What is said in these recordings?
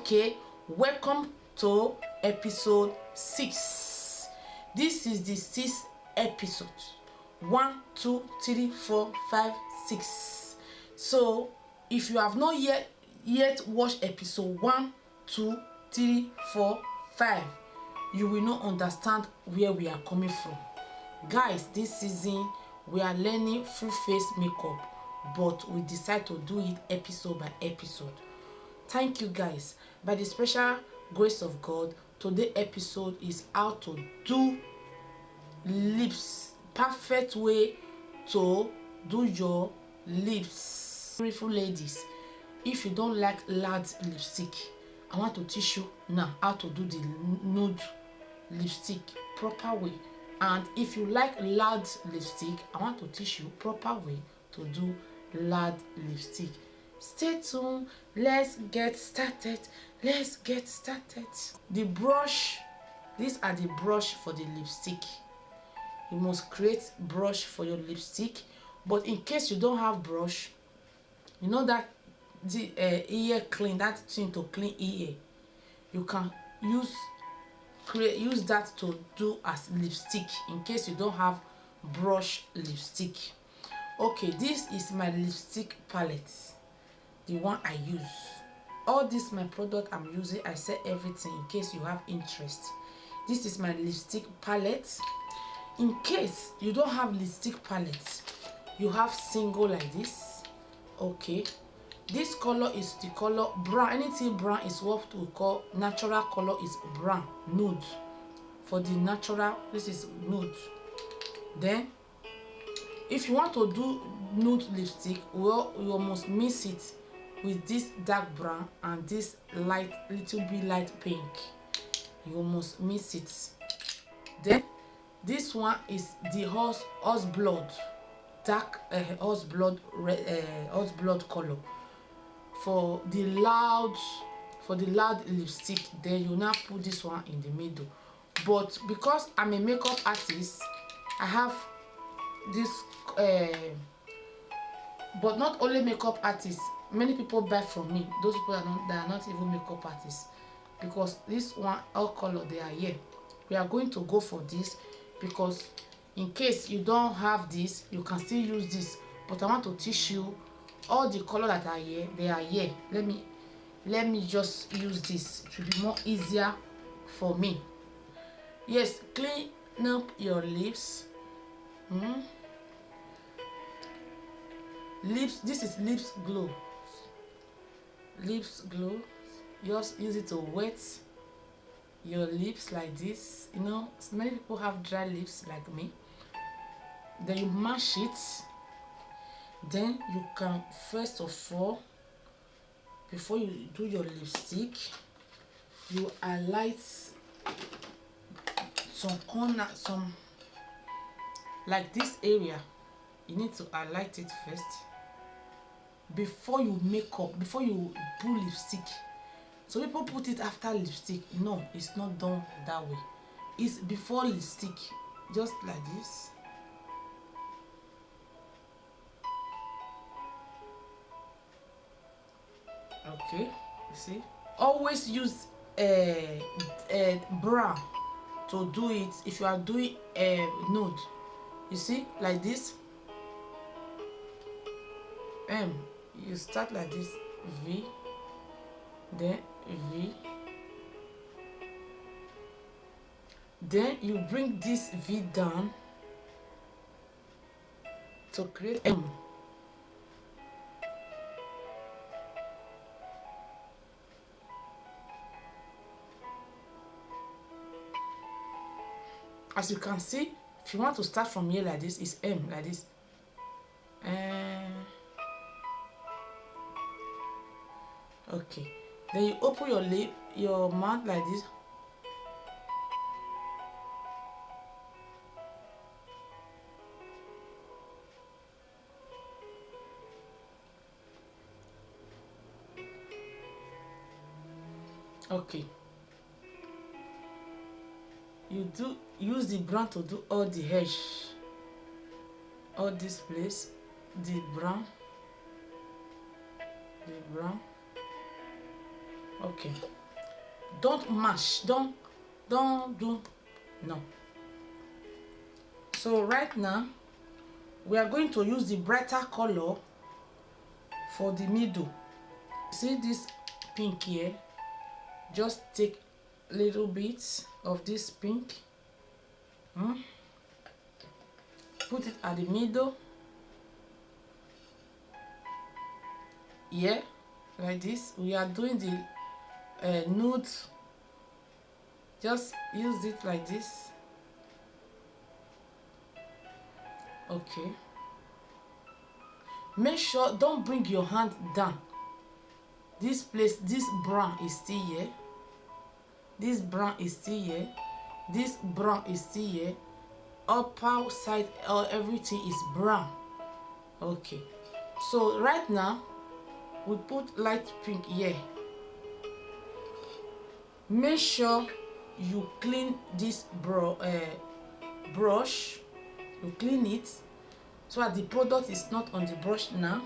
Okay, welcome to episode 6. This is the 6th episode. 1 2 3 4 5 6. So if you have not yet watched episode 1 2 3 4 5, you will not understand where we are coming from. Guys, this season we are learning full face makeup, but we decide to do it episode by episode. Thank you guys. By the special grace of God, today's episode is how to do lips. Perfect way to do your lips. Beautiful ladies, if you don't like loud lipstick, I want to teach you now how to do the nude lipstick proper way. And if you like loud lipstick, I want to teach you proper way to do loud lipstick. Stay tuned. Let's get started. The brush, these are the brush for the lipstick. You must create brush for your lipstick, but in case you don't have brush, you know that the ear clean, that thing to clean ear, you can use that to do as lipstick in case you don't have brush lipstick. Okay, this is my lipstick palette, the one I use. All this my product I'm using, I say everything in case you have interest. This is my lipstick palette. In case you don't have lipstick palette, you have single like this. Okay, this color is the color brown. Anything brown is what we call natural color, is brown, nude. For the natural, this is nude. Then if you want to do nude lipstick, well, you must mix it with this dark brown and this light, little bit light pink. You must mix it. Then this one is the horse blood, dark horse blood color for the loud lipstick. Then you now put this one in the middle. But because I'm a makeup artist, I have this but not only makeup artists, many people buy from me, those people that are not even makeup artists, because this one, all color, they are here. We are going to go for this because in case you don't have this, you can still use this, but I want to teach you all the color that are here. They are here. Let me just use this. It will be more easier for me. Yes, clean up your lips. Lips, this is lips glow. Just use it to wet your lips like this. You know, many people have dry lips like me. Then you mash it. Then you can, first of all, before you do your lipstick, you highlight some corner, some like this area. You need to highlight it first before you make up, before you put lipstick. So people put it after lipstick. No, it's not done that way. It's before lipstick, just like this. Okay, you see, always use brown to do it if you are doing nude. You see, like this. You start like this, V, then V, then you bring this V down to create M. As you can see, if you want to start from here like this, it's M, like this. Okay, then you open your mouth like this. Okay, you use the brown to do all the edge, all this place, the brown. Okay, Don't mash, don't do, no. So right now we are going to use the brighter color for the middle. See this pink here? Just take little bits of this pink, put it at the middle, yeah, like this. We are doing the nude. Just use it like this. Okay, make sure don't bring your hand down. This place, this brown is still here, this brown is still here, this brown is still here, upper side everything is brown. Okay, so right now we put light pink here. Make sure you clean this brush, you clean it so that the product is not on the brush. Now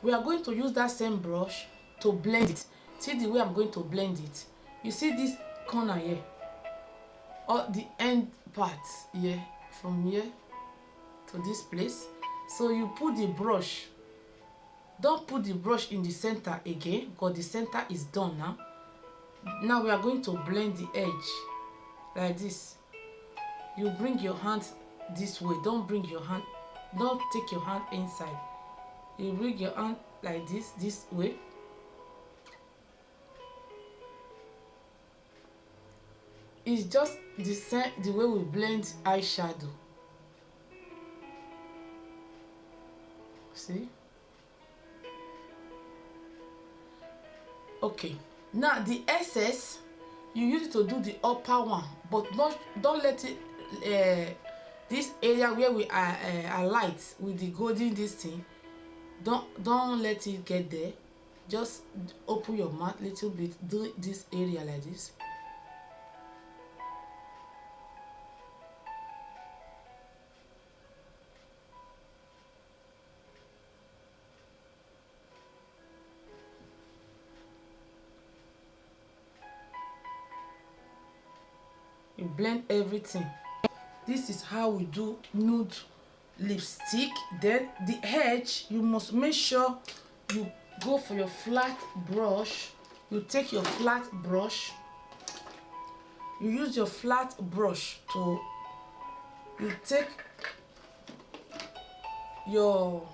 we are going to use that same brush to blend it. See the way I'm going to blend it? You see this corner here, or the end part here, from here to this place. So you put the brush, don't put the brush in the center again, because the center is done now. Now we are going to blend the edge like this. You bring your hand this way, don't bring your hand, don't take your hand inside. You bring your hand like this way. It's just the same the way we blend eyeshadow. See? Okay, now the excess you use it to do the upper one, but don't let it this area where we are light with the golden this thing, don't let it get there. Just open your mouth little bit, do this area like this. You blend everything. This is how we do nude lipstick. Then the edge, you must make sure you go for your flat brush. You take your flat brush, you use your flat brush to, you take your,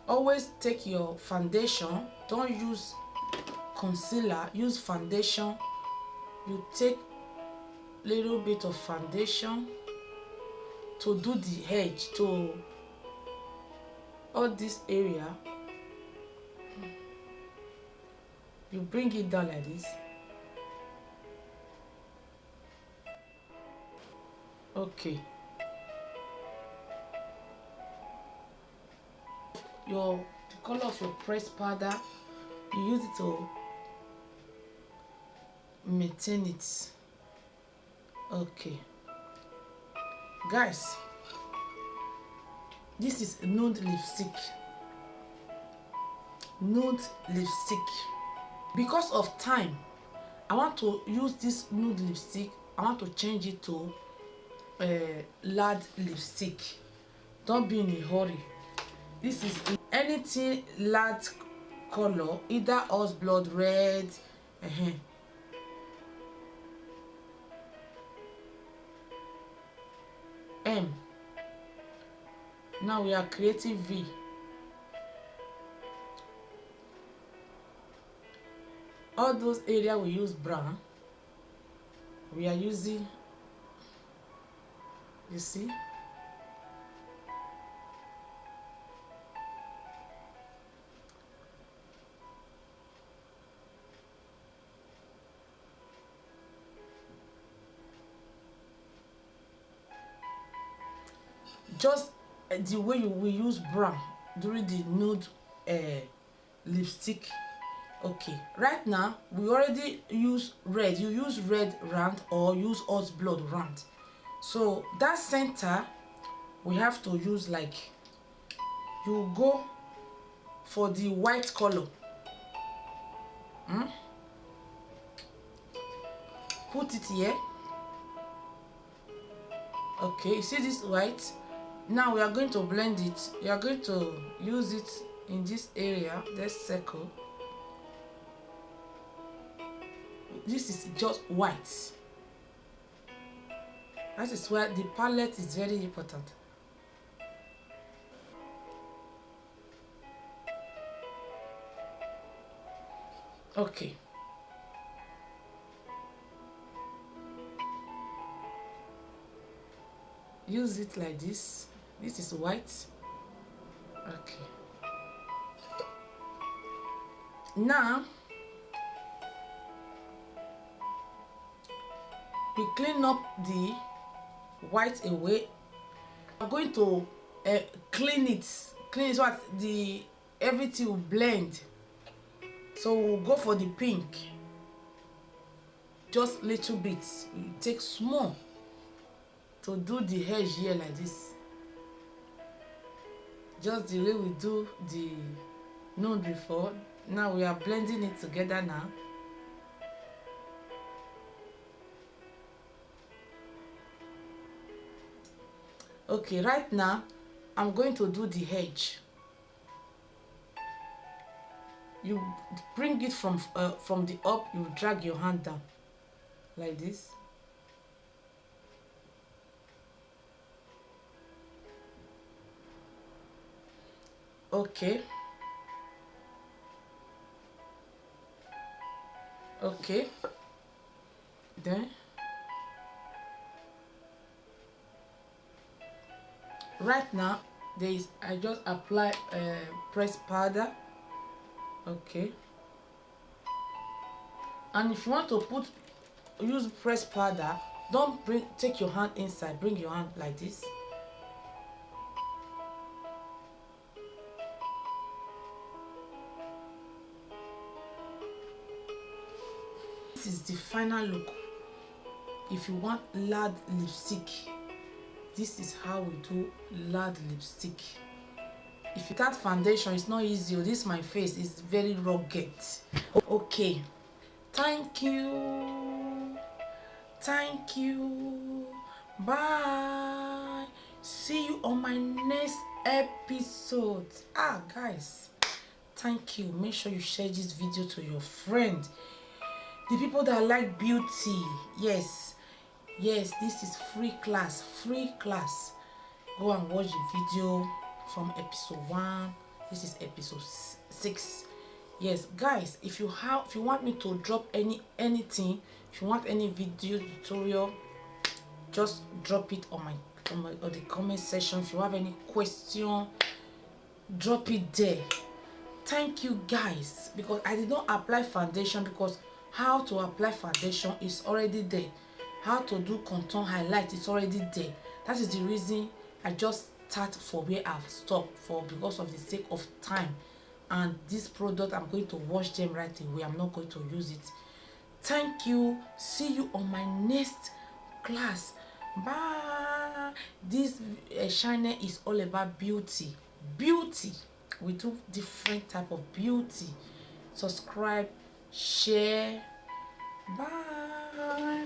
always take your foundation, don't use concealer, use foundation. You take little bit of foundation to do the edge, to all this area. You bring it down like this. Okay, the color of your pressed powder, you use it to maintain it. Okay guys, this is nude lipstick. Nude lipstick. Because of time, I want to use this nude lipstick, I want to change it to lard lipstick. Don't be in a hurry. This is anything lard color, either horse blood red, M. Now we are creating V. All those areas we use brown, we are using, you see, just the way you will use brown during the nude lipstick. Okay, right now we already use red. You use red round or use horse blood round. So that center we have to use, like, you go for the white color. put it here. Okay, you see this white? Now we are going to blend it. We are going to use it in this area, this circle. This is just white. That is why the palette is very important. Okay. Use it like this. This is white. Okay. Now we clean up the white away. I'm going to clean it so that the everything will blend. So we'll go for the pink, just little bits. You take small to do the edge here like this, just the way we do the nude before. Now we are blending it together now. Okay, right now I'm going to do the edge. You bring it from the up, you drag your hand down like this. Okay. Okay. Then right now there is, I just apply pressed powder. Okay. And if you want to use pressed powder, don't take your hand inside, bring your hand like this. This is the final look. If you want loud lipstick, this is how we do loud lipstick. If you start foundation, it's not easy. This my face is very rugged. Okay, thank you, bye. See you on my next episode. Guys, thank you. Make sure you share this video to your friend, the people that like beauty. Yes, this is free class. Go and watch the video from episode 1. This is episode 6. Yes, guys, if you want me to drop anything, if you want any video tutorial, just drop it on the comment section. If you have any question, drop it there. Thank you guys, because I did not apply foundation, because how to apply foundation is already there. How to do contour highlight is already there. That is the reason I just start for where I've stopped for, because of the sake of time. And this product, I'm going to wash them right away. I'm not going to use it. Thank you. See you on my next class. Bye. This channel is all about beauty. We do different type of beauty. Subscribe, share. Bye.